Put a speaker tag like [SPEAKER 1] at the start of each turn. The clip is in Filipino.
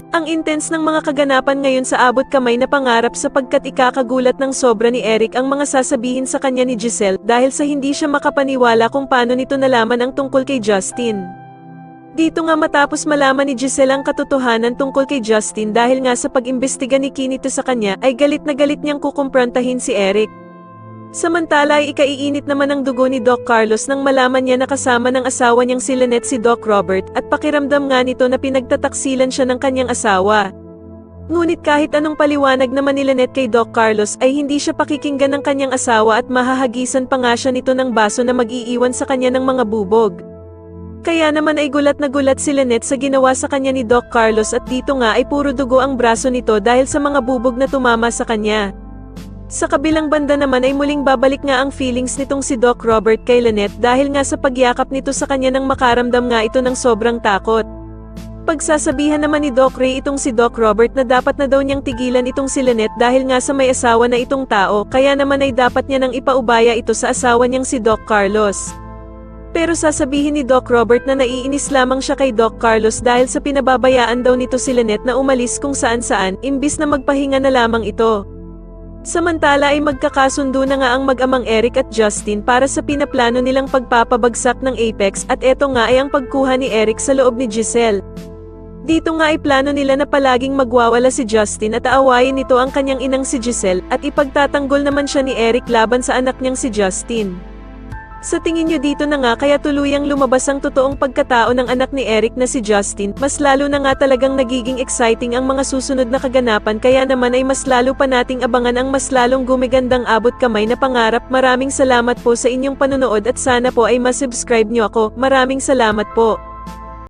[SPEAKER 1] Ang intense ng mga kaganapan ngayon sa abot kamay na pangarap sapagkat ikakagulat ng sobra ni Eric ang mga sasabihin sa kanya ni Giselle dahil sa hindi siya makapaniwala kung paano nito nalaman ang tungkol kay Justin. Dito nga matapos malaman ni Giselle ang katotohanan tungkol kay Justin dahil nga sa pag-imbestiga ni Kinito sa kanya ay galit na galit niyang kukumprontahin si Eric. Samantala ay ikaiinit naman ang dugo ni Doc Carlos nang malaman niya na kasama ng asawa niyang si Lynette si Doc Robert at pakiramdam nga nito na pinagtataksilan siya ng kanyang asawa. Ngunit kahit anong paliwanag naman ni Lynette kay Doc Carlos ay hindi siya pakikinggan ng kanyang asawa at mahahagisan pa nga siya nito ng baso na mag-iiwan sa kanya ng mga bubog. Kaya naman ay gulat na gulat si Lynette sa ginawa sa kanya ni Doc Carlos at dito nga ay puro dugo ang braso nito dahil sa mga bubog na tumama sa kanya. Sa kabilang banda naman ay muling babalik nga ang feelings nitong si Doc Robert kay Lynette dahil nga sa pagyakap nito sa kanya nang makaramdam nga ito ng sobrang takot. Pagsasabihan naman ni Doc Ray itong si Doc Robert na dapat na daw niyang tigilan itong si Lynette dahil nga sa may asawa na itong tao kaya naman ay dapat niya nang ipaubaya ito sa asawa niyang si Doc Carlos. Pero sasabihin ni Doc Robert na naiinis lamang siya kay Doc Carlos dahil sa pinababayaan daw nito si Lynette na umalis kung saan-saan imbis na magpahinga na lamang ito. Samantala ay magkakasundo na nga ang mag-amang Eric at Justin para sa pinaplano nilang pagpapabagsak ng Apex at eto nga ay ang pagkuha ni Eric sa loob ni Giselle. Dito nga ay plano nila na palaging magwawala si Justin at aawayin nito ang kanyang inang si Giselle at ipagtatanggol naman siya ni Eric laban sa anak niyang si Justin. Sa tingin nyo dito na nga kaya tuluyang lumabas ang totoong pagkatao ng anak ni Eric na si Justin, mas lalo na nga talagang nagiging exciting ang mga susunod na kaganapan kaya naman ay mas lalo pa nating abangan ang mas lalong gumigandang abot kamay na pangarap. Maraming salamat po sa inyong panonood at sana po ay masubscribe nyo ako. Maraming salamat po.